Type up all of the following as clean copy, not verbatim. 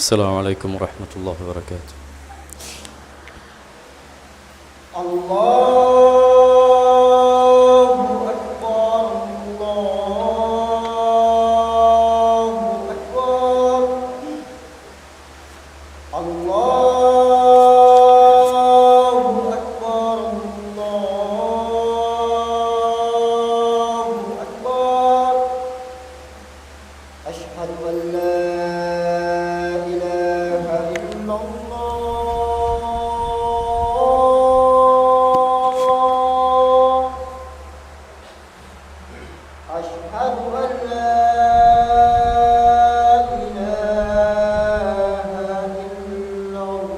السلام عليكم ورحمة الله وبركاته. الله أكبر الله أكبر الله أكبر الله أكبر أشهد أن لا إله إلا الله أشهد أن لا إله إلا الله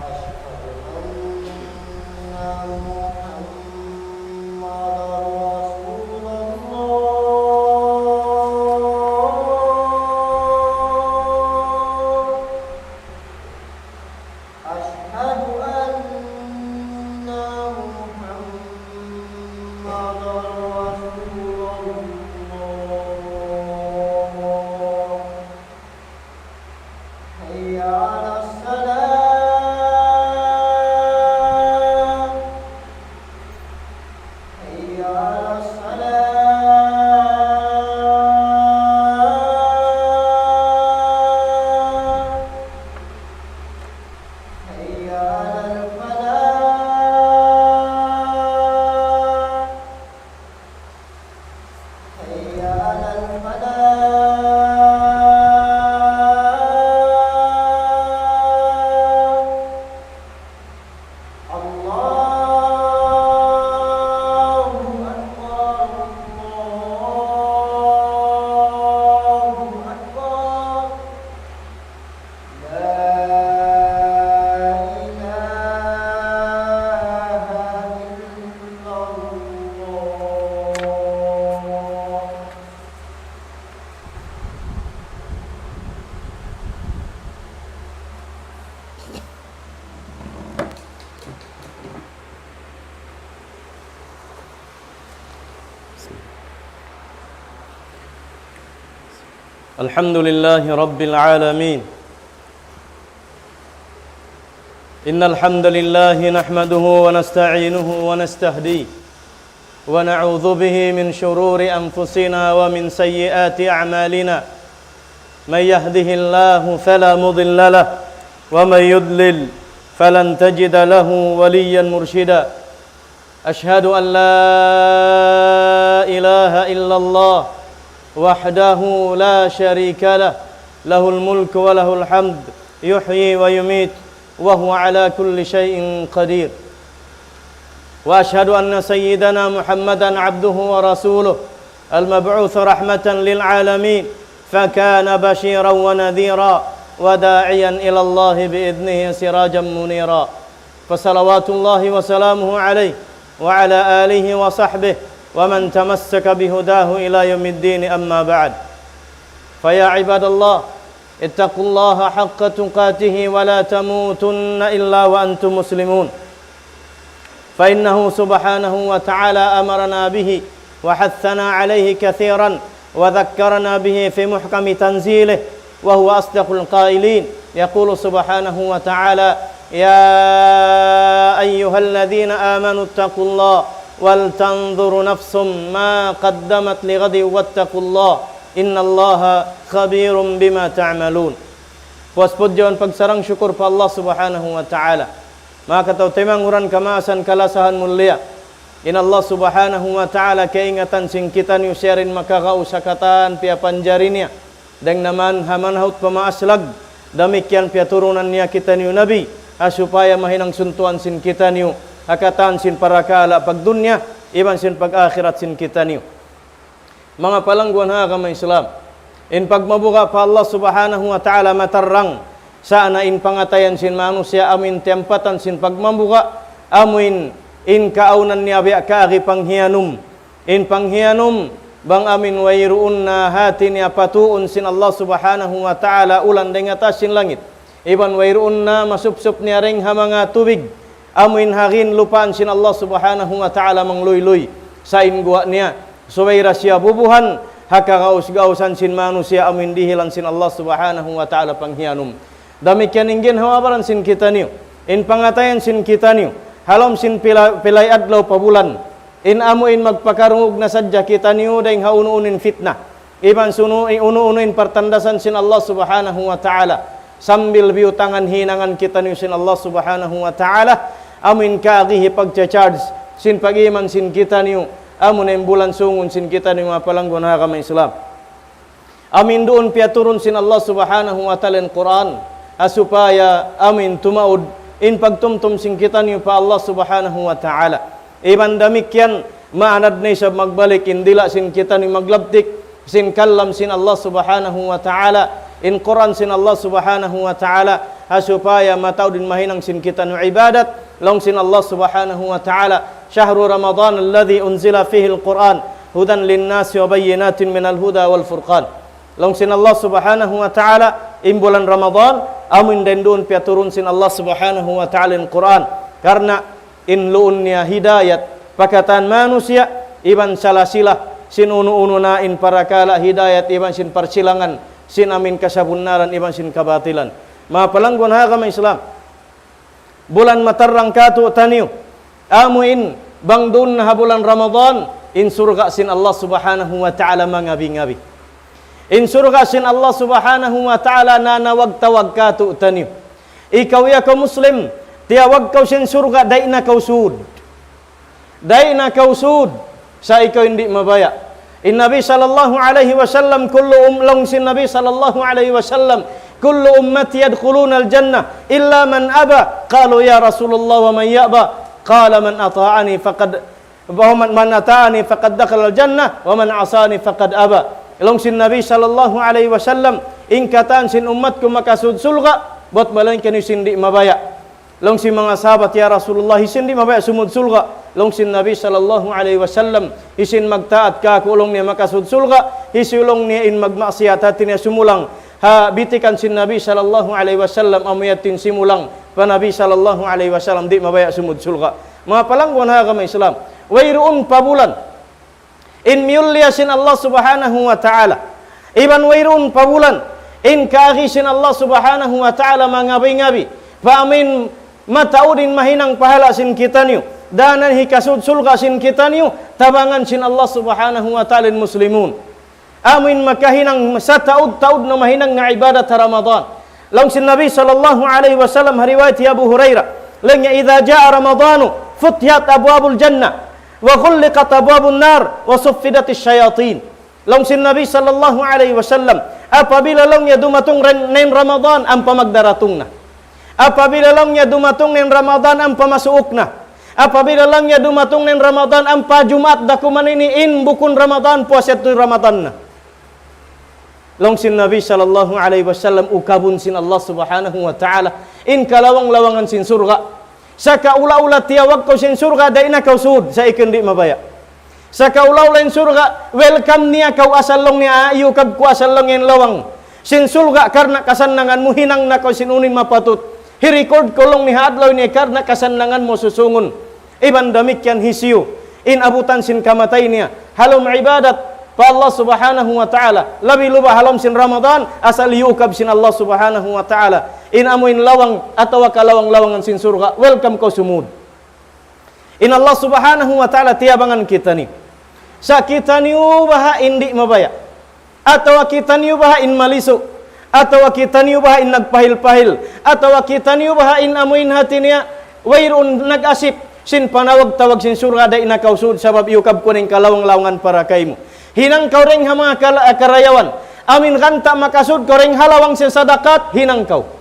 أشهد أن محمدا رسول الله أشهد أن محمدا رسول الله حي على الصلاة حي على الصلاة حي على الفلاح حي على الفلاح الله أكبر الله أكبر لا إله إلا الله الحمد لله رب العالمين. إن الحمد لله نحمده ونستعينه ونستهديه ونعوذ به من شرور أنفسنا ومن سيئات أعمالنا. من يهده الله فلا مضل له ومن يضلل فلن تجد له وليا مرشدا. أشهد أن لا إله إلا الله وحده لا شريك له له الملك وله الحمد يحيي ويميت وهو على كل شيء قدير. وأشهد أن سيدنا محمدا عبده ورسوله المبعوث رحمة للعالمين فكان بشيرا ونذيرا وداعيا إلى الله بإذنه سراجا منيرا. فصلوات الله وسلامه عليه وعلى آله وصحبه ومن تمسك بهداه إلى يوم الدين. أما بعد، فيا عباد الله اتقوا الله حق تقاته ولا تموتن إلا وأنتم مسلمون. فإنه سبحانه وتعالى أمرنا به وحثنا عليه كثيرا وذكرنا به في محكم تنزيله وهو أصدق القائلين. يقول سبحانه وتعالى: يا أيها الذين آمنوا اتقوا الله ولتنظر نفس ما قدمت لغد واتقوا الله innallaha khabirum bima ta'malun. Puas pujian pagsarang syukur pa Allah subhanahu wa ta'ala. Maka tau temang uran kamasan kalasahan mulia. In Allah subhanahu wa ta'ala keingatan sing kita niu sharin maka kausakatan pia panjarinya. Deng naman hamanhaut pamaaslag. Demikian pia turunan niya kita niu nabi. Supaya mahinang suntuan sin kita niu. Hakatan sin parakala pag dunya. Iban sin pag akhirat sin kita niu. Mga palangguan ha kama Islam, in pagmabuka pa Allah subhanahu wa ta'ala matarang sana in pangatayan sin manusia amin tempatan sin pagmabuka amin in kaaunan niya biya kaagi panghianum in panghianum bang amin wairuun na hati niya patuun sin Allah subhanahu wa ta'ala ulan deng atas sin langit iban wairuun na masupsup niya ring hamanga tubig amin hagin lupaan sin Allah subhanahu wa ta'ala mangluy-luy sa in guwa niya. Suwaira siya bubuhan haka gaus-gausan sin manusia amin dihilan sin Allah subhanahu wa ta'ala panghianum. Demikian ingin hawabaran sin kita niyo. In pangatayan sin kita niyo. Halom sin pilay adlaw pabulan. In amuin magpakarungog na sadya kita niyo dahing haunuunin fitnah. Iban unuunin pertandasan sin Allah subhanahu wa ta'ala. Sambil biutangan hinangan kita niyo sin Allah subhanahu wa ta'ala. Amin kaagihi pagcha-charge sin pagiman sin kita niyo. Amun yang bulan sungun sin kita niyo mapalanggon hakama Islam. Amin doon piaturun sin Allah subhanahu wa ta'ala in Quran. Supaya amin tumaud in pagtumtum sin kita niyo pa Allah subhanahu wa ta'ala. Iban demikian maanad na isa magbalik indila sin kita niyo maglabtik sin kalam sin Allah subhanahu wa ta'ala in Quran sin Allah subhanahu wa ta'ala supaya mataud din mahinang sin kita niyo ibadat long sin Allah subhanahu wa ta'ala syahru Ramadan alladhi unzila fihi al-Quran hudan linnasi wa bayyinatin minal huda wal furqan. Long sin Allah subhanahu wa ta'ala in bulan Ramadan amin dan doon piaturun sin Allah subhanahu wa ta'ala in Quran karena in luunnya hidayat pakatan manusia iban salasilah sin unu-unu na in parakala hidayat iban sin persilangan sin amin kasabunaran iban sin kabatilan. Mapalanggon hakama Islam bulan matarang katu taniu amuin bang doon na bulan Ramadan in surga sin Allah subhanahu wa ta'ala mangabi-ngabi. In surga sin Allah subhanahu wa ta'ala na nawag-tawag ka tu tanim. Ikaw ya ka Muslim, tiyawag kau sin surga, day na kau sud. Day na kau sud, sa ikaw hindi mabaya. In Nabi sallallahu alaihi wasallam, long sin Nabi sallallahu alaihi wasallam, kullu ummati yadkhuluna al-jannah, illa man aba. Qalu ya Rasulullah wa man ya'ba. Qala man ata'ani faqad, man ata'ani faqad dakhala al-jannah, wa man asani faqad aba. Long sin Nabi sallallahu alaihi wasallam ingkatan sin umatku makasud sulga bot malain kani sindi mabaya. Long sin mga sahabat ya Rasulullah sindi mabaya sumud sulga. Long sin Nabi sallallahu alaihi wasallam isin magtaat ka kulong niya makasud sulga isulong niya in magmaksiat hati niya sumulang ha bitikan sin Nabi sallallahu alaihi wasallam amuyatin simulang pa Nabi sallallahu alaihi wasallam di mabaya sumud sulga. Mga palanggon hakama Islam wayruun pabulan in miulyasin Allah subhanahu wa ta'ala iban wairun pabulan in kaagisin Allah subhanahu wa ta'ala mangabi-ngabi paamin mataudin mahinang pahala sin kita niyo danan hikasud sulga sin kita niyo tabangan sin Allah subhanahu wa ta'ala muslimun amin makahinang sa taud-taud na mahinang nga ibadat Ramadan long sin Nabi sallallahu alaihi wasallam hariwayat Abu Hurairah lanya idha jaa Ramadanu futiyat abwabul jannah wa ghulliqat abwabun nar wa suffidatis syayatin. Long sin Nabi sallallahu alaihi wasallam apabila long nya dumatong nen Ramadan ang pamagdaratong na. Apabila long nya dumatong nen Ramadan ang pamasuok na. Apabila lang nya dumatong nen Ramadan ang pajumat dakuman ini in bukun Ramadan puasa tu Ramadan na. Long sin Nabi sallallahu alaihi wasallam ukabun sin Allah subhanahu wa ta'ala in kalawang-lawangan sin surga. Sa kaula-ula tiyawag ko sin surga day na kau sud sa ikindi mabaya. Sa kaula-ula in surga welcome niya kau asalong niya ayukab ko asalong in lawang. Sin surga karna kasanangan mo hinang na kau sinunin mapatut. Hi-record ko long ni hadlaw ni karna kasanangan mo susungon. Iban damikyan hisiyo in abutan sin kamatay niya. Halom ibadat pa Allah subhanahu wa ta'ala. Labi luba halom sin Ramadan asal yukab sin Allah subhanahu wa ta'ala. In amuin lawang atau kalawang-lawangan sin surga welcome kau sumud in Allah subhanahu wa ta'ala tiabangan kita ni sa kita ni ubaha indi mabaya atau kita ni ubaha in malisu atau kita ni ubaha in nagpahil-pahil atau kita ni ubaha in amuin hati niya wairun nagasip sin panawag-tawag sin surga day na kau sud sabab yukab kuning kalawang-lawangan para kaymo hinang kau ring hama karayawan amin kanta makasud kau ring halawang sin sadakat hinang kau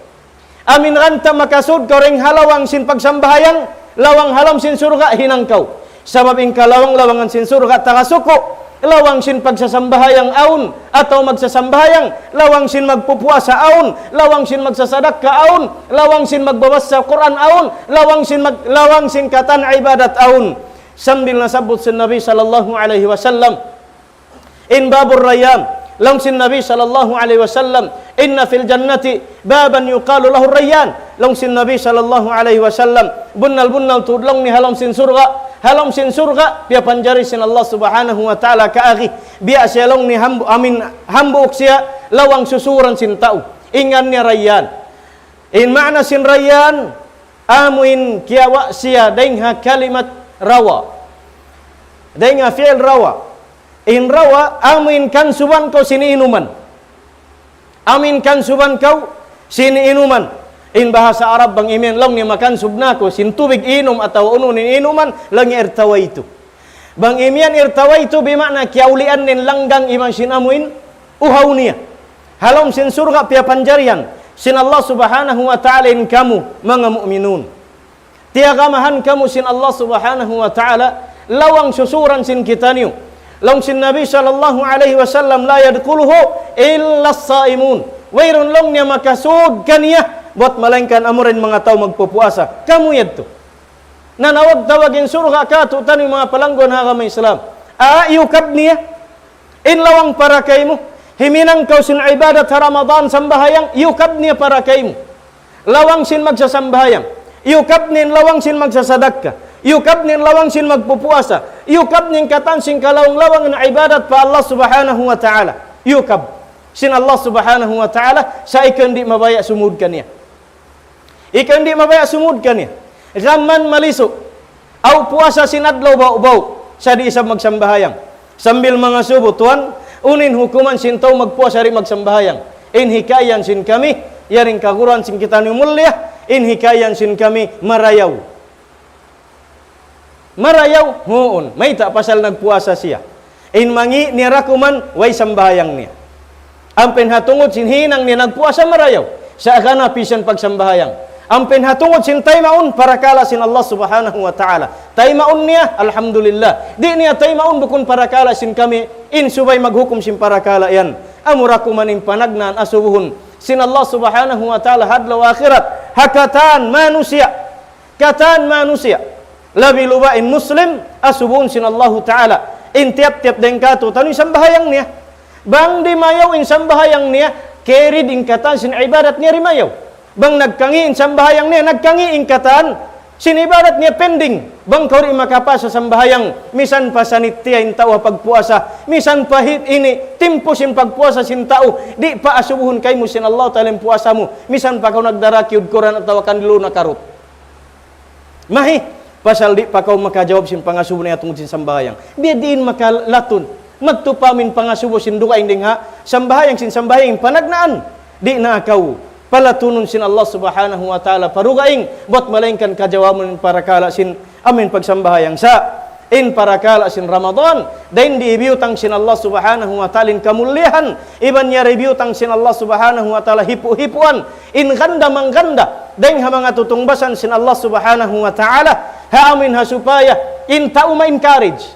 amin ranta makasud kau ring halawang sin pagsambahayang lawang halam sin surga hinang kau sabab ingka lawang-lawangan sin surga takasuko lawang sin pagsasambahayang aun atau magsasambahayang lawang sin magpupuasa aun lawang sin magsasadaka aun lawang sin magbabasa Quran aun lawang sin katan ibadat aun sambil nasabut sin Nabi sallallahu alaihi wasallam in babur rayyan long sin Nabi sallallahu alaihi wasallam inna fil jannati baban yuqalu lahu rayyan long sin Nabi sallallahu alaihi wasallam bunnal tudlong ni halom sin surga halom sin surga pia panjari sin Allah subhanahu wa ta'ala ka akhi biya siya long ni hambuk siya lawang susuran sin tau ingan ni rayyan in makna sin rayyan amuin kiawa siya dengha kalimat rawa dengha fi'il rawa in rawa amuin kan suban kau sini inuman amin kan suban kau sini inuman in bahasa Arab bang imin long ni makan subnako sin tubig inum atau ununin inuman lang irtawaitu bang imian irtawaitu bimakna kiaulian nin langgang iman sinamuin uhaw niya halom sin surga pia panjarian sin Allah subhanahu wa ta'ala in kamu mga mu'minun tiagamahan kamu sin Allah subhanahu wa ta'ala lawang susuran sin kita niyo long sin Nabi sallallahu alaihi wasallam la yadkhuluhu illa as-saimun wairun long niya makasud kaniya buat melainkan amurin mga tao magpupuasa kamu yadto nanawag tawagin surga ka tutani mga palanggon hagama Islam aayukab niya in lawang para kaymo himinang kau sin ibadat Ramadan sambahayang yukab niya para kaymo lawang sin magsasambahayang yukab nin lawang sin magsasadakka yukab nin lawang sin magpupuasa yukab nin katan sin kalawang-lawang na ibadat pa Allah subhanahu wa ta'ala yukab sin Allah subhanahu wa ta'ala sa ikan di mabaya sumudkan niya ikan di mabaya sumudkan niya gaman maliso au puasa sinadlaw bau-bau sa di isab magsambahayang sambil mga subo tuan unin hukuman sintaw magpuasa ri magsambahayang in hikayan sin kami yaring kaguran sin kita ni mulia in hikayan sin kami marayaw huun may ta pasal nagpuasa siya in mangi ni rakuman way sambahayang niya ang penhatungod sin hinang ni nagpuasa marayaw sa akana pisan pagsambahayang ang penhatungod sin taymaun para kala sin Allah subhanahu wa ta'ala taymaun niya alhamdulillah di niya taymaun bukun para kala sin kami in subay maghukum sin para kala yan amurakuman in panagnan asubuhun sin Allah subhanahu wa ta'ala hadlaw akhirat hakatan manusia katan manusia labi lubain muslim asubuhun sin Allah ta'ala in tiap-tiap dengkato tanu sambahayang niya bang di mayaw in sambahayang niya keri dingkatan sin ibadat niya rimayaw bang nagkangi in sambahayang niya nagkangi ingkatan sin ibadat niya pending bang kauri makapasa sambahayang misan pa sanitya in tao pagpuasa misan pa hit ini timpo sin pagpuasa sin tao di pa asubuhun kay mo sin Allah ta'ala puasa mo misan pa kau nagdarakyud Quran at tawakan dilo na karot mahi pasal di pa kau makajawab sin pangasubo niya tungod sin sambahayang biadiin makalatun magtupamin pangasubo sin duka inding ha sambahayang sin sambahayang panagnaan di na kau palatunun sin Allah subhanahu wa ta'ala parugaing buat malaingkan kajawaban para kala sin amin pagsambahayang sa in para kala sin Ramadan dain diibiyutang sin Allah subhanahu wa ta'ala in kamulihan iban niya ribiyutang sin Allah subhanahu wa ta'ala hipu-hipuan in ganda mangganda dain ha mga tutungbasan sin Allah subhanahu wa ta'ala ha amin ha supaya in tao ma-encourage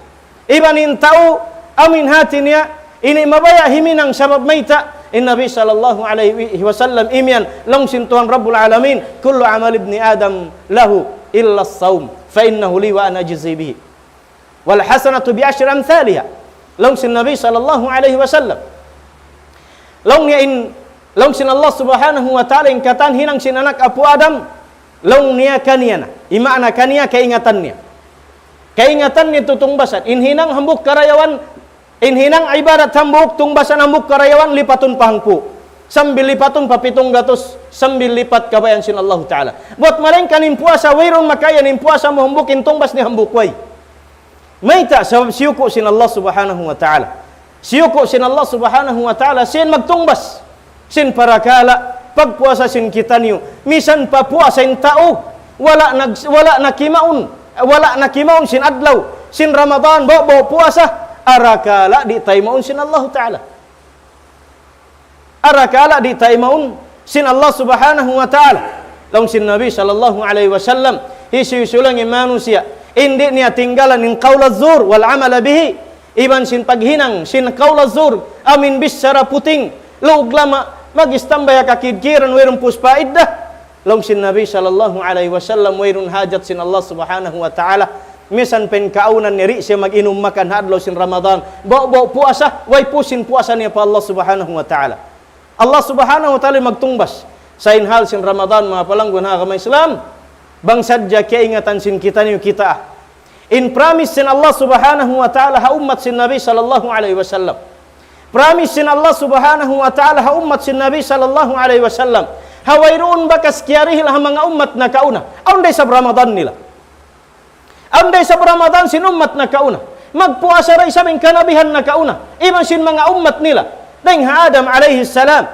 iban in tao amin hati niya ini mabaya himinang sabab maita in Nabi sallallahu alaihi wasallam imian long sintuhan Rabbul Alamin kullu amal ibni Adam lahu illa as-sawm fa innahu li wa ana ajzi bihi wal hasanatu bi asyri amsalha long sin Nabi sallallahu alaihi wasallam long niya in long sin Allah subhanahu wa ta'ala in katan hinang sin anak apu Adam long niya kaniyana imakna kaniya kaingatannya tutungbasan in hinang hambuk karayawan in hinang ibadat hambuk tungbasan hambuk karayawan lipatun pahangpu sambil lipatun papitong gatos sambil lipat kabayan sin Allah ta'ala buat malengkan in puasa wairun makayan in puasa mo hambukin tungbas ni hambuk way may ta sabab siyuko sin Allah subhanahu wa ta'ala siyuko sin Allah subhanahu wa ta'ala sin magtungbas sin parakala pagpuasa sin kita niyo misan pa puasa in tao wala nakimaun sin adlaw sin Ramadan bawa puasa arakala di taymaun sin Allah ta'ala arakala di taymaun sin Allah subhanahu wa ta'ala long sin Nabi sallallahu alaihi wasallam hisulang manusia hindi niya tinggalan in qaul az-zur wal amala bihi iban sin paghinang sin qaul az-zur amin bisara puting lug lama magistambay kakidkiran wairun puspaiddah long sin Nabi sallallahu alaihi wasallam wairun hajat sin Allah subhanahu wa ta'ala misan pen kaunan niri siya mag-inom makan hadlaw sin Ramadan bawa puasa way pusin puasa niya pa Allah subhanahu wa ta'ala Allah subhanahu wa ta'ala magtungbas sa inhal sin Ramadan mga palanggon ha kamay Islam bang sadya kaya ingatan sin kita niyo kita In promise sin Allah subhanahu wa ta'ala ha ummat sin Nabi sallallahu alaihi wasallam. Promise sin Allah subhanahu wa ta'ala ha ummat sin Nabi sallallahu alaihi wasallam. Hawairuun bakas kiarihil ha mga ummat na kauna. Aunday sa Ramadan nila. Aunday sa Ramadan sin ummat na kauna. Magpuasa ray sabing kanabihan na kauna. Iban sin mga ummat nila. Deng ha Adam alaihi salam.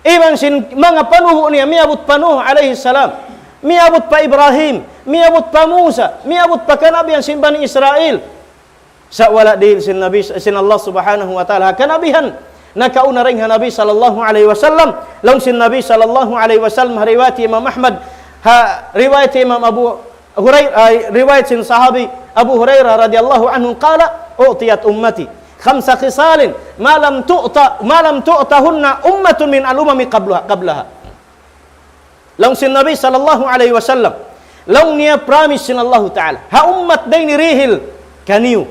Iban sin mga panuho niya miabot panuho alaihi salam. Miabot pa Ibrahim, miabot pa Musa, miabot pa kanabihan sin Bani Israel. Sa wala dihil sin Nabi sin Allah subhanahu wa ta'ala kanabihan nakauna ring Nabi sallallahu alaihi wasallam. Long sin Nabi sallallahu alaihi wasallam riwayat Imam Ahmad riwayat Imam Abu Hurairah riwayat sin sahabi Abu Hurairah radhiyallahu anhu qala utiyat ummati khamsa khisalin ma lam tu'tahunna ummatun min al-umami qablaha. Long sin Nabi sallallahu alaihi wasallam long niya promise sin Allah Ta'ala ha ummat day ni rihil kaniu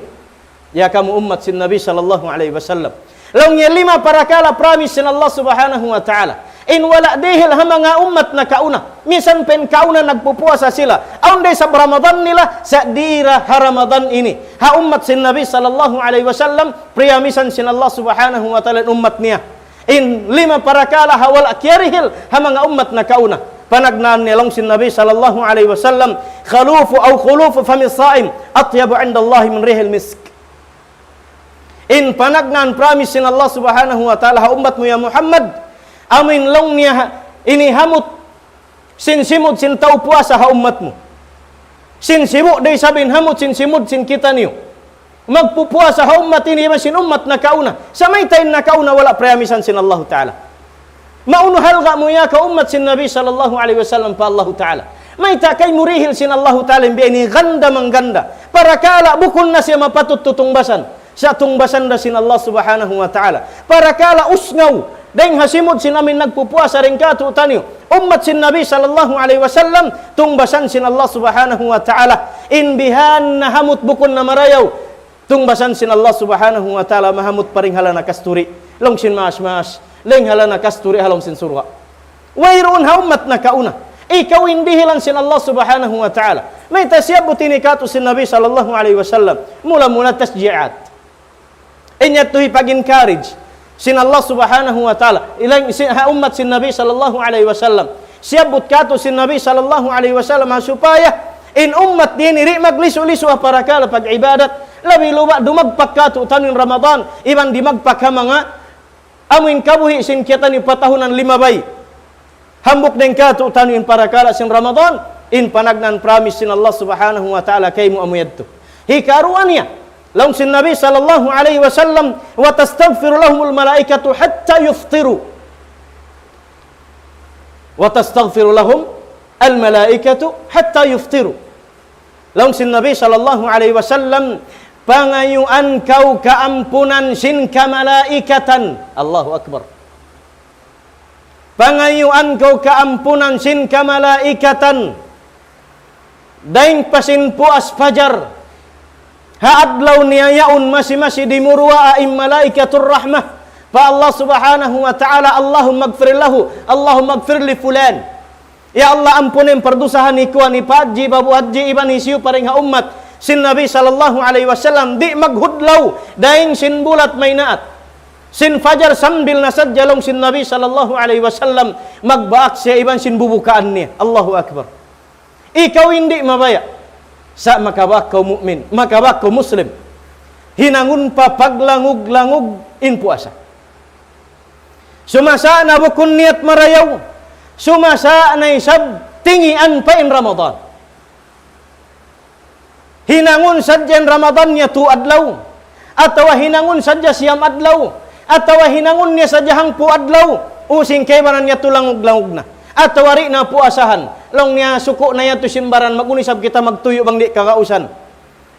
ya kamu ummat sin Nabi sallallahu alaihi wasallam long niya 5 parakala promise sin Allah subhanahu wa ta'ala in wala dihil ha mga ummat na kauna misan pen kauna nagpupuasa sila aunday sa Ramadan nila sa dira ha Ramadan ini ha ummat sin Nabi sallallahu alaihi wasallam priyamisan sin Allah subhanahu wa ta'ala ummat niya in 5 parakala ha wala kiarihil ha mga ummat na kauna panagnan nilong sin Nabi sallallahu alaihi wasallam khulufu fami saim atyabu 'inda Allah min rihil misk. In panagnan promise sin Allah subhanahu wa ta'ala ha ummat mo ya Muhammad amin long niya ini hamut sin simud sin tau puasa ha ummat mo. Sin simu day sabin hamut sin simud sin kita niyo. Magpupuasa ha ummat ini sin ummat na kauna. Sa may tayo na kauna wala prayamisan sin Allah ta'ala. Mauno halga mo ya ka ummat sin Nabi sallallahu alaihi wasallam pa Allah Ta'ala. May takay murihil sin Allah Ta'ala ini ganda mangganda. Para kala bukon na siya mapatut tutungbasan. Sa tungbasan na sin Allah subhanahu wa ta'ala. Para kala usngaw. Dahil hasimod sin amin nagpupuasa rin kato tanyo. Ummat sin Nabi sallallahu alaihi wasallam. Tungbasan sin Allah subhanahu wa ta'ala. Inbihan na hamut bukon na marayaw. Tungbasan sin Allah subhanahu wa ta'ala. Mahamut paring hala na kasturi. Long sin mas. Leng hala na kasturi halong sin surga. Wayroon ha ummat na kauna. Ikaw hindi hilan sin Allah subhanahu wa ta'ala. May tasyab butini kato sin Nabi sallallahu alaihi wasallam. Mula-mula tasji'at. Inyat tuhi pag-encourage sin Allah subhanahu wa ta'ala. Ilang ha ummat sin Nabi sallallahu alaihi wasallam. Siyabot kato sin Nabi sallallahu alaihi wasallam supaya in ummat din iri maglisu-lisu para kala pag-ibadat. Labi luba dumagpak kato tanin Ramadan. Iban di magpak ha mga amin kabuhi sin kita ni patahunan 5 bay. Hambuk den kato tanin para kala sin Ramadan in panagnan promise sin Allah subhanahu wa ta'ala kay mu amuyadto. Hikaruan niya laung sin Nabi sallallahu alaihi wasallam wa tastaghfiru lahumul malaikatu hatta yuftiru. Wa tastaghfiru lahum al malaikatu hatta yuftiru. Laung sin Nabi sallallahu alaihi wasallam pangayuan kau keampunan sin kamalaikatan. Allahu Akbar. Pangayuan kau keampunan sin kamalaikatan. Daing pasin puas fajar. Haadlaw niyayaun masih dimurwa aim malaikatur rahmah. Pa Allah subhanahu wa ta'ala Allahumma gfir lahu. Allahumma gfir li fulan. Ya Allah ampunin perdusahan ikuan ni Haji babu haji iban isiu paring ha ummat sin Nabi sallallahu alaihi wasallam di maghudlaw daing sin bulat maynaat sin fajar sambil nasad jalong sin Nabi sallallahu alaihi wasallam magbaak siya iban sin bubukaan niya. Allahu Akbar. Ikaw hindi mabaya sa makabak kau mukmin, makabak kau muslim. Hinangun pa paglangug-langug in puasa. Sumasa na bukun niat marayaw. Sumasa na isab tingian pa in Ramadan. Hinangun sadya Ramadan niya tu adlaw. Atawa hinangun sadya siyam adlaw. Atawa hinangun niya sadya hangpu adlaw. Using kaybanan niya tu langug-langug na. Atawa ri na puasahan. Long niya suko na niya tu simbaran. Magunisab kita magtuyo bang di kakausan.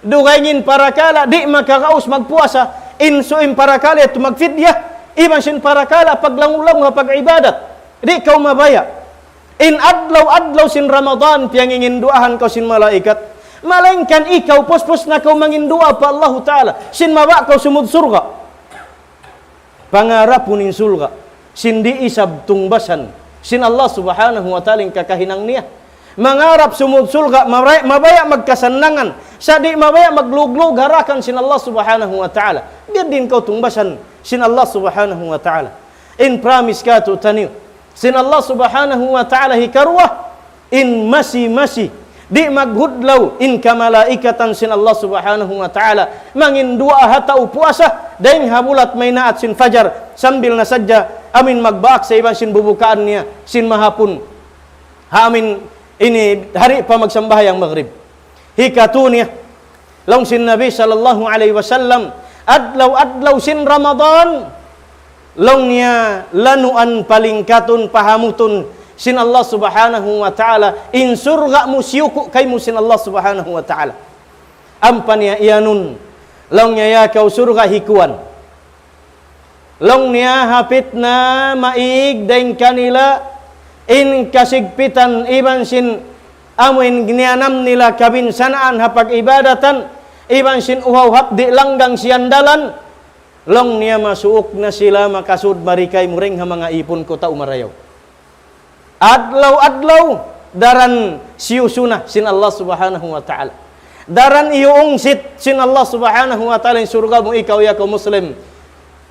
Dugaynin para kala di makakaus magpuasa. Insuim para kala ito magfidyah. Iban sin para kala paglangulang pag-ibadat. Di kau mabaya. In adlaw sin Ramadan piyangingin duahan kau sin malaikat. Malainkan ikaw pos-pos na kau mangindua pa Allah Ta'ala. Sin maba kau sumud surga. Pangarap punin surga. Sin di isab tungbasan. Sin Allah Subhanahu wa Ta'ala kakahinang niya. mangarap sumud sulga mabaya magkasanangan sadi mabaya magluglug harakan sin Allah subhanahu wa ta'ala biar din kau tungbasan sin Allah subhanahu wa ta'ala in promise ka tu taniu sin Allah subhanahu wa ta'ala hikarwa in masih di maghudlaw in kamalaikatan sin Allah subhanahu wa ta'ala mangin dua hatau puasa daing habulat may naat sin fajar sambil nasadya amin magbaak sa iban sin bubukaan niya sin mahapun amin ini hari pamagsambahayang maghrib hikatunya long sin Nabi sallallahu alaihi wasallam adlaw sin Ramadan long niya lanuan palingkatun pahamutun sin Allah subhanahu wa ta'ala in surga musyuku kay musin Allah subhanahu wa ta'ala ampan ya ianun long niya ya kau surga hikuan long niya hapit na maig daing kanila in kasigpitan iban sin amuin ginianam nila kabinsanaan hapag ibadatan iban sin uhaw hapdi langgang siandalan long niya masuok na sila makasud marikay muring ha mga ipon ko ta umarayaw adlaw daran siyusuna sin Allah subhanahu wa ta'ala daran iyong sit sin Allah subhanahu wa ta'ala in surga mo ikaw ya ka muslim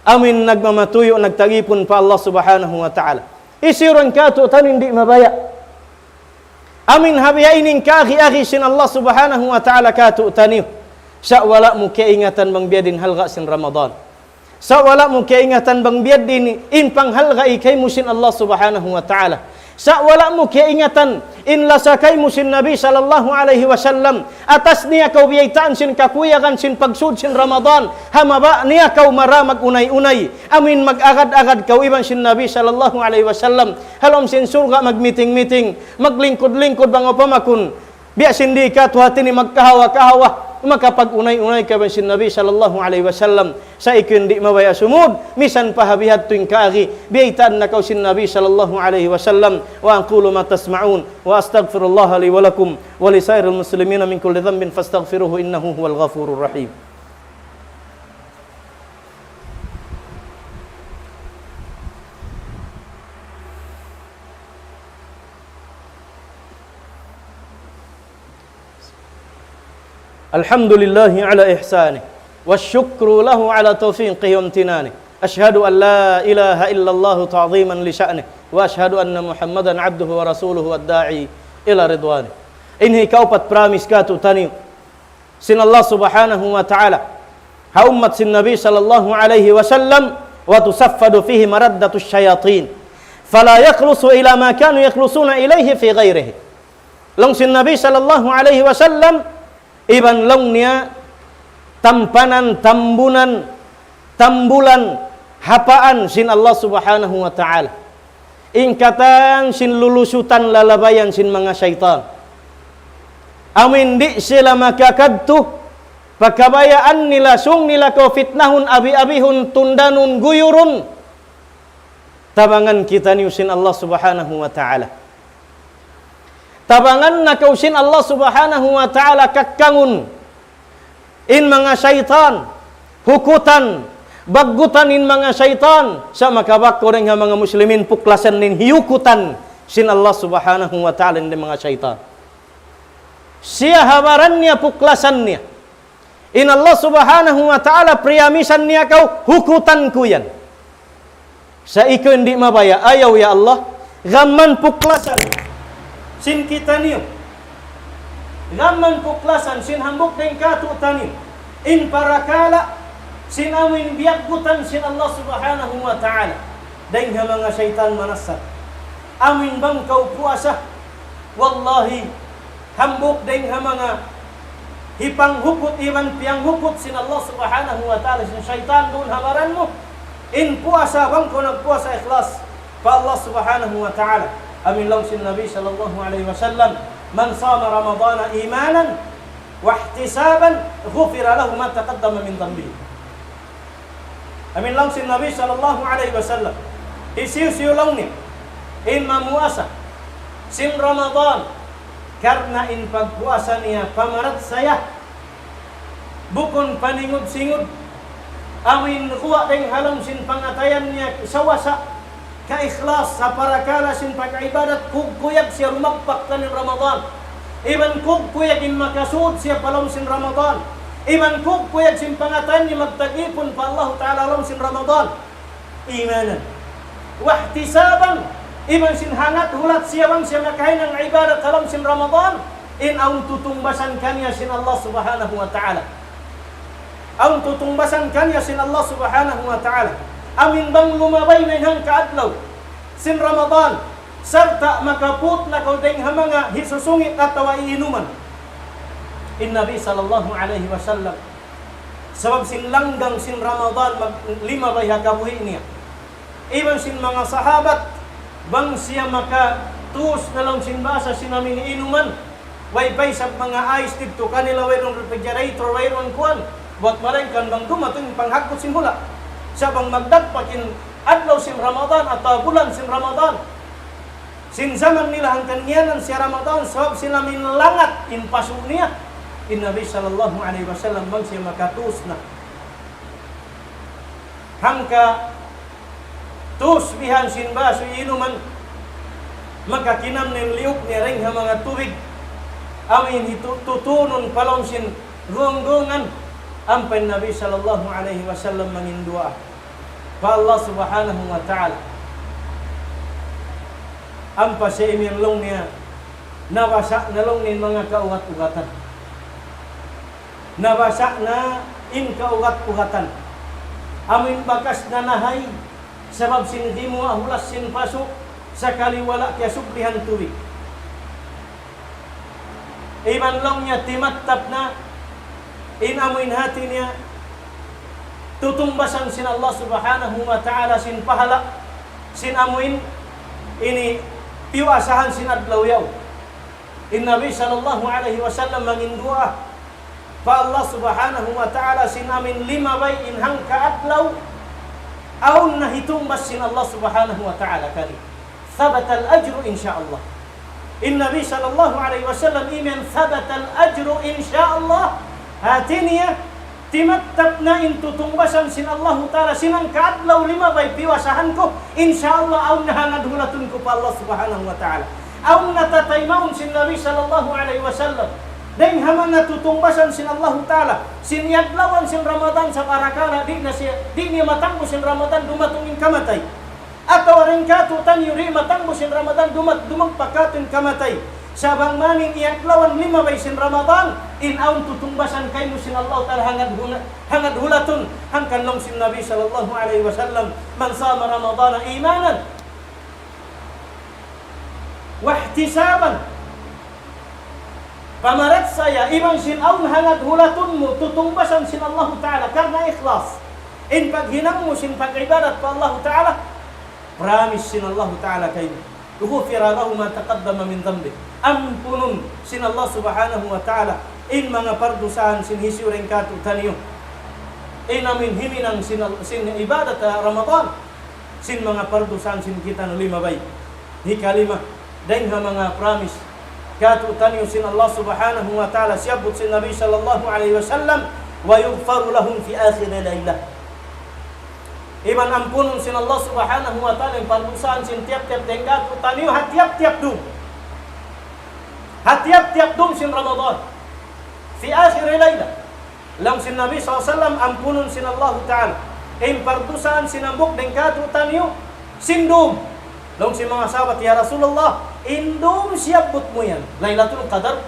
amin nagmamatuyo nagtagipon pa Allah subhanahu wa ta'ala isiron ka to tanin di mabaya amin habiya inin kaki sin Allah subhanahu wa ta'ala ka to taniw sa wala mo kaingatan bang biadin halga sin Ramadan sa wala mo kaingatan bang biadin in panghalga ikay mo sin Allah subhanahu wa ta'ala sa wala mo kaingatan in lasakay mo sin Nabi sallallahu alaihi wasallam atas niya kau biyaitaan sin kakuyakan sin pagsud sin Ramadan hamaba niya kau maramag unay-unay amin mag-agad-agad kau iban sin Nabi sallallahu alaihi wasallam halom sin surga mag-meeting maglingkod-lingkod bang upamakun biya sindi ka tuhati ni magkahawa-kahawa makapag unay-unay ka ban sin Nabi sallallahu alaihi wasallam sa ikun di mabaya sumud misan pahabihat tuing kaagi biyaitaan na kau sin Nabi sallallahu alaihi wasallam wa aqulu ma tasma'un wa astaghfirullah li wa lakum wa li sairil muslimina min kulli dhanbin fastaghfiruhu innahu huwal ghafurur rahim. Alhamdulillahi ala ihsanih wasyukru lahu ala taufiqihi wa amtinanih ashhadu an la ilaha illallah ta'ziman li sya'nih wa ashhadu anna muhammadan abduhu wa rasuluhu wad-da'i ila ridwanih inhi kaupat promise ka tu tani sin Allah subhanahu wa ta'ala ha ummat sin Nabi sallallahu alaihi wasallam wa tusaffadu fihi maraddatu syayatin fala yakhlusu ila ma kanu yakhlusuna ilaihi fi ghairihi long sin Nabi sallallahu alaihi wasallam iban long niya tampanan tambulan hapaan sin Allah subhanahu wa ta'ala ingkatan sin lulusutan lalabayan sin mga syaitan amin di sila makakadto pagkabayaan nila sung nila ko fitnahun abi-abihun tundanun guyurun tabangan kita niyo sin Allah subhanahu wa ta'ala tabangan na kausin Allah subhanahu wa ta'ala kakkangun in mga syaitan hukutan baggutan in mga syaitan sa makabakko rin nga mga muslimin puklasan nin hiyukutan sin Allah subhanahu wa ta'ala in mga syaitan siya habaran niya puklasan niya in Allah subhanahu wa ta'ala priyamisan niya kau hukutan ko yan sa ikaw hindi mabaya ayaw ya Allah gaman puklasan sin kita niyo gaman puklasan sin hambuk din katutan niyo in parakala sin amin biyagutan sin Allah subhanahu wa ta'ala dahil nga mga syaitan manasat amin bang kau puasa wallahi hambuk din nga mga hipanghukot iman piyanghukot sin Allah subhanahu wa ta'ala sin syaitan doon habaran mo in puasa bang ko nagpuasa ikhlas pa Allah subhanahu wa ta'ala amin lang sin Nabi sallallahu alaihi wasallam man sama ramadana imanan wa ihtisaban ghufira lahu ma taqaddama min dhanbi amin lang sin Nabi sallallahu alaihi wasallam isiu lang ni in mamuasa sin Ramadan karena in pagpuasa niya pamarat saya bukon paningod-singod amin kuwa ding halom sin pangatayan niya sawasa ka-ikhlas sa parakala sin pag-ibadat kugkuyag siya rumagpak kanin Ramadan. Iban kugkuyag in makasud siya palom sin Ramadan. Iban kugkuyag sin pangatan ni magtagipon pa Allah Ta'ala alom sin Ramadan. Imanan. Wahtisaban. Iban sin hangat hulat siya bang siya makain ng ibadat alom sin Ramadan. In ang tutungbasan kanya sin Allah Subhanahu wa Ta'ala. Ang tutungbasan kanya sin Allah Subhanahu wa Ta'ala. Amin bang lumabay na inang kaadlaw sin Ramadan serta makaput na kaudeng mga hisusungit at tawa iinuman. In Nabi sallallahu alaihi wasallam sabab sin langgang sin Ramadan lima bay hakabuhi niya. Iban sin mga sahabat bang siya makatus na lang sin basa sin amin iinuman. Way bay sa mga ice dito kanila wayron refrigerator wayron kuan. Buat malengkan bang dumating panghakot sin hula. Siya bang magdagpakin adlaw sin Ramadan atau bulan sin Ramadan. Sin zaman nila ang kanyanan si Ramadan sebab sila minlangat in pasu niya. In Nabi sallallahu alaihi wasallam bang siya makatus na. Hangka tus bihan sin baso inuman makakinam nin liuk ni ring ha mga tubig. Amin tutunun palong sin gunggungan. Ampan Nabi sallallahu alaihi wasallam mangindua pa Allah Subhanahu wa Ta'ala. Ampa sa imirlong niya nabasa na long nin mga kaugat-ugatan. Nabasa na in kaugat-ugatan. Amin bakas na nahay sabab sin di mo ahulas sin pasok sa kaliwala kaya sublihan tubig. Iman long niya timattap na inamuin hati niya tutumbasan sin Allah Subhanahu wa Ta'ala sin pahala sin amuin ini piwasahan sin adlaw yaw. In Nabi sallallahu alaihi wasallam mangindua pa Allah Subhanahu wa Ta'ala sin amin lima bay inhang kaadlaw aun nahitumbas sin Allah Subhanahu wa Ta'ala kali thabata al-ajru insyaallah. In Nabi sallallahu alaihi wasallam iman thabata al-ajru insyaallah. Hati niya timattap na intutungbasan sin Allah Ta'ala sinang kaadlaw lima bay piwasahan ko insyaallah aw nahangad hulatun ko pa Allah Subhanahu wa Ta'ala aw natataymaun sin Nabi sallallahu alaihi wasallam deng hamang natutungbasan sin Allah Ta'ala sin yadlawan sin Ramadan sa parakala di niya matangbo sin Ramadan dumatungin kamatay atau ringkatu tan yuri matangbo sin Ramadan dumagpakatin kamatay. Sabang maning iadlawan lima bay sin Ramadan in aun tutungbasan kay mo sin Allah Ta'ala hangad hulatun hangkan long sin Nabi sallallahu alaihi wasallam man sama Ramadan imanan wahtisaban pamarat saya ibang sin aun hangad hulatun mo tutungbasan sin Allah Ta'ala karena ikhlas in paghinang mo sin pag-ibadat pa Allah Ta'ala promise sin Allah Ta'ala kay mo Ghufira lahu ma taqaddama min dhanbi. Ampunun sin Allah Subhanahu wa Ta'ala in mga pardusahan sin hisyuring katu taniyo. In amin himinang sin ibadat Ramadan sin mga pardusahan sin kita no lima bay. Hikalima dahil mga promise katu taniyo sin Allah Subhanahu wa Ta'ala siyabot sin Nabi sallallahu alaihi wasallam wa yughfaru lahum fi akhir laylah. Iman ampunun sin Allah Subhanahu wa Ta'ala yang pardusahan sin tiap-tiap tenggat utaniyo hatiap-tiap dum. Hatiap-tiap dum sin Ramadan. Fi akhir layla. Lang sin Nabi SAW ampunun sin Allah Ta'ala. Yang pardusahan sin ambuk tenggat utaniyo sin dum. Lang sin mga sahabat ya Rasulullah, indum siabut mo yan. Laylatul Qadar.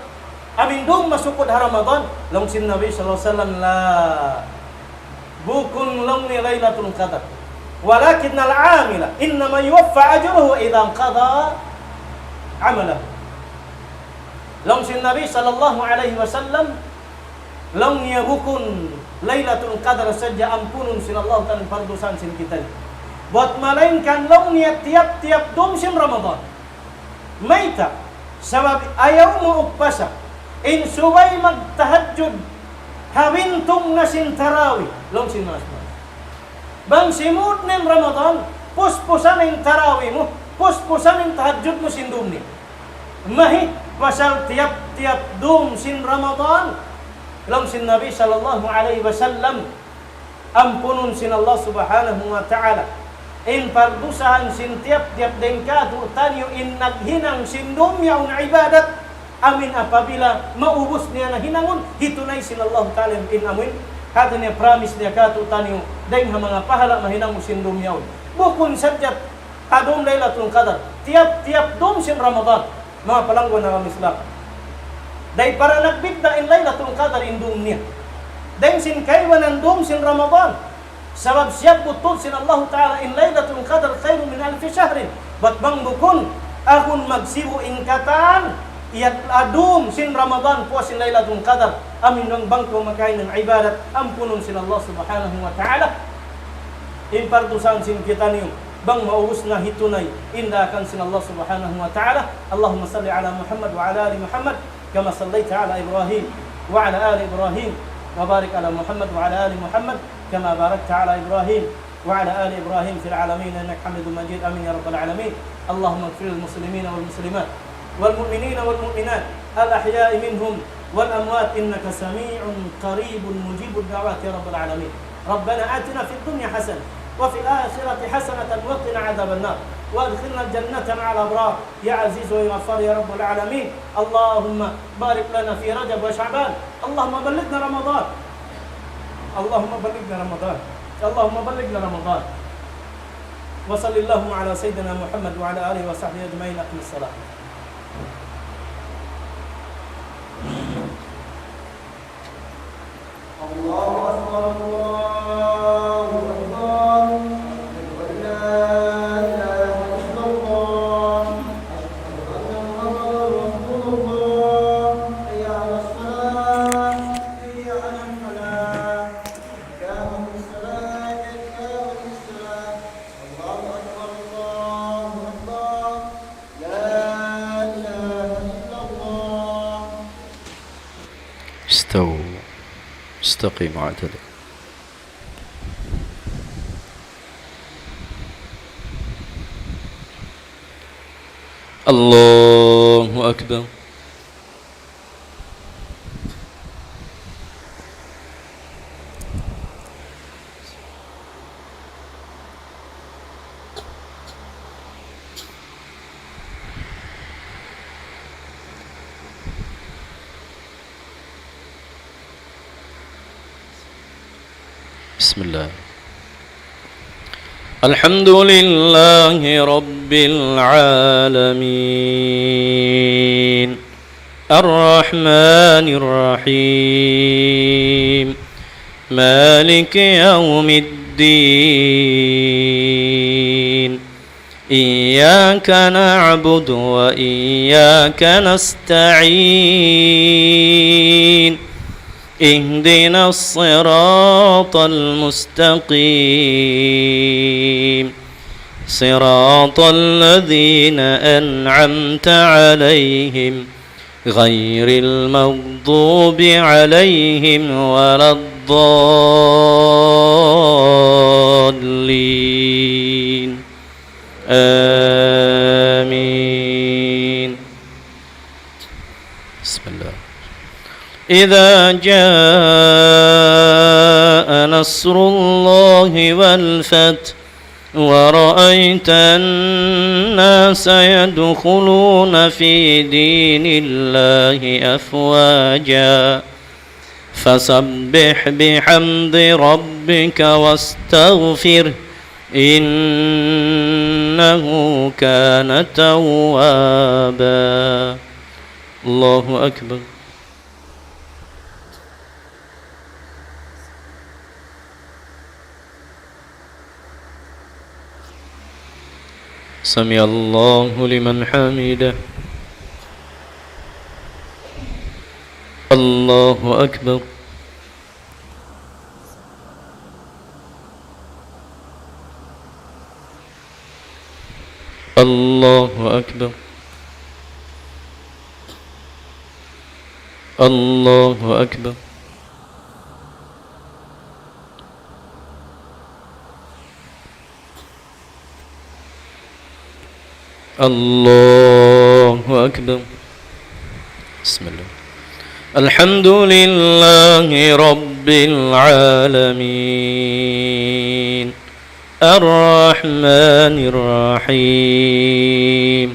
Amin dum masukod ha Ramadan. Lang sin Nabi SAW la bukun lang ni Laylatul Qadar. Walakin al-amila innama yuwaffa ajruhu idza qada amalahu. Lang sin Nabi sallallahu alaihi wasallam lang niya bukun Laylatul Qadar saja ampunun sin Allah tan pardusan sin kita. Buat malainkan lang niya tiap-tiap dum sin Ramadan. Maita sabab ayaw mo upasa in subay magtahajjud hawintung na sin tarawih long sin masma. Bang simut nin Ramadan, puspusan ng tarawih mo, puspusan ng tahajjud mo sin dum ni. Mahi pasal tiap-tiap dum sin Ramadan long sin Nabi sallallahu alaihi wasallam ampunun sin Allah Subhanahu wa Ta'ala. in pardusahan sin tiap-tiap dengkatu tanyo in naghinang sindom yaun ibadat amin apabila maubos niya na hinangon hitunay sinallahu ta'ala in amin kata niya promise niya katu tanyo deng ha mga pahala mahinang mo sindom yaun bukun sadyat kadom Lailatul Qadar tiap-tiap dom sin Ramadan mga palanggo na kamisla dahil para nagbigda in Lailatul Qadar in dom niya dahil sin kaywan ang dom sin Ramadan sabab siyab butod sin Allah Ta'ala in Lailatul Qadar khairu min alfi syahrin bat bang bukun akun magsibu in katan iyat adum sin Ramadan po sin Lailatul Qadar amin ng bangko makain ng ibadat ampunon sin Allah Subhanahu wa Ta'ala in pardusan sin kita niyo bang maubos na hitunay inda kan sin Allah Subhanahu wa Ta'ala Allahumma salli ala Muhammad wa ala ali Muhammad kama sallaita ala Ibrahim wa ala ali Ibrahim wa barik ala Muhammad wa ala ali Muhammad kama barakta ala Ibrahim wa ala ali Ibrahim fil alamin innaka Hamidum Majid amin ya rabbal alamin Allahumma ighfir lil muslimina wal muslimat wal mu'minina wal mu'minat al ahya'i minhum wal amwat innaka sami'un qaribun mujibud da'wat ya rabbal alamin ربنا آتنا في الدنيا حسنة وفي الآخرة حسنة وقنا عذاب النار وادخلنا الجنة مع الأبرار يا عزيز ويا غفار يا رب العالمين اللهم بارك لنا في رجب وشعبان اللهم بلغنا رمضان اللهم بلغنا رمضان اللهم بلغنا رمضان وصل اللهم على سيدنا محمد وعلى آله وصحبه أجمعين أقم الصلاة الله أكبر الله أكبر أشهد أن لا إله إلا الله أشهد أن محمدا رسول الله حي على الصلاة حي على الفلاح قامت الصلاة قامت الصلاة الله أكبر الله أكبر لا إله إلا الله استووا استقيموا اعتدلوا الله أكبر بسم الله الحمد لله رب العالمين الرحمن الرحيم مالك يوم الدين إياك نعبد وإياك نستعين اهدنا الصراط المستقيم صراط الذين أنعمت عليهم غير المغضوب عليهم ولا الضالين آمين بسم الله إذا جاء نصر الله والفتح ورأيت الناس يدخلون في دين الله أفواجا فسبح بحمد ربك واستغفره إنه كان توابا الله أكبر سمع الله لمن حمده الله أكبر الله أكبر الله أكبر الله أكبر بسم الله الحمد لله رب العالمين الرحمن الرحيم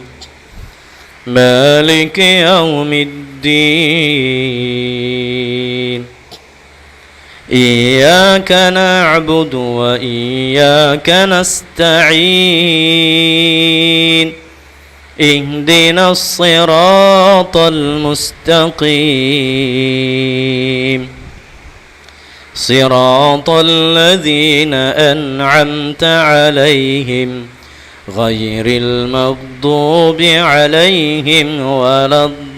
مالك يوم الدين إياك نعبد وإياك نستعين اهدنا الصراط المستقيم صراط الذين أنعمت عليهم غير المغضوب عليهم ولا الضالين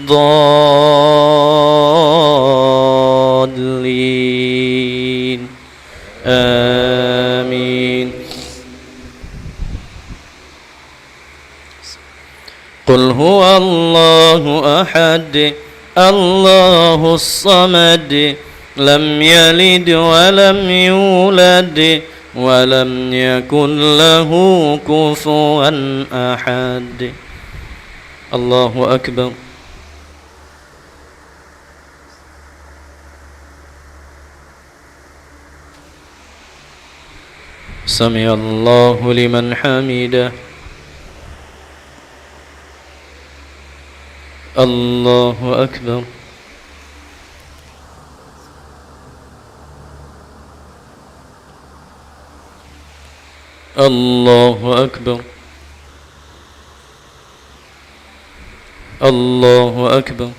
آمين. قل هو الله أحد الله الصمد لم يلد ولم يولد ولم يكن له كفوا أحد. الله أكبر. سمع الله لمن حمده. الله أكبر. الله أكبر. الله أكبر.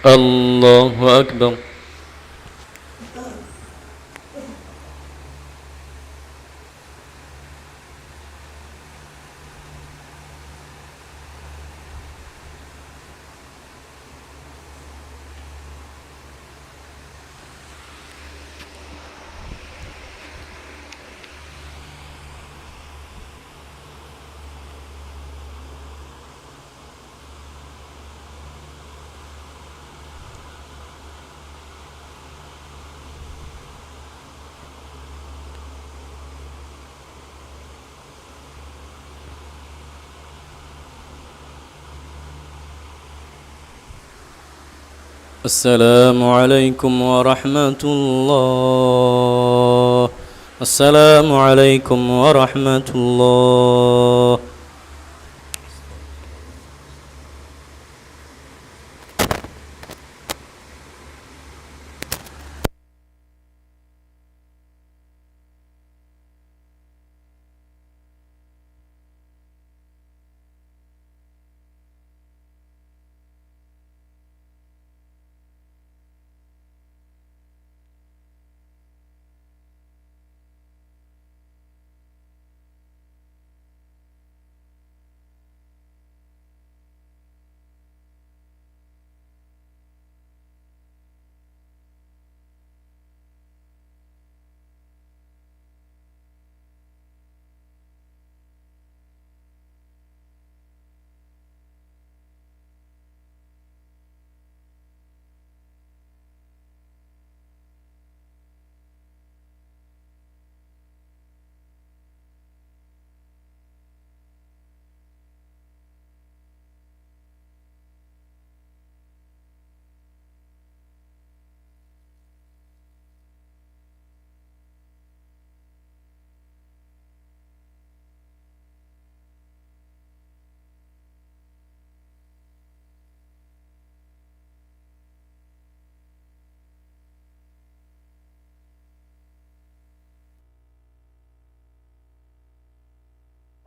الله أكبر. السلام عليكم ورحمة الله. السلام عليكم ورحمة الله.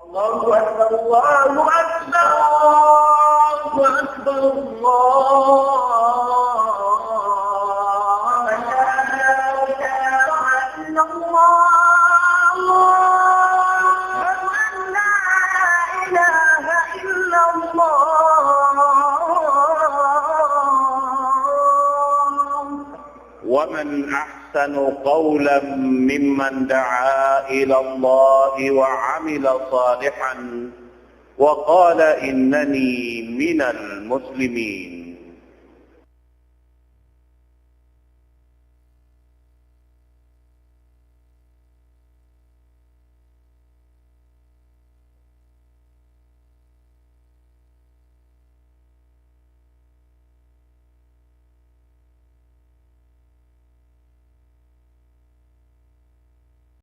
الله أكبر الله أكبر الله أكبر الله لا إله إلا الله لا إله إلا الله. ومن أحسن قولا ممن دعا إلى الله وعمل صالحا وقال إنني من المسلمين.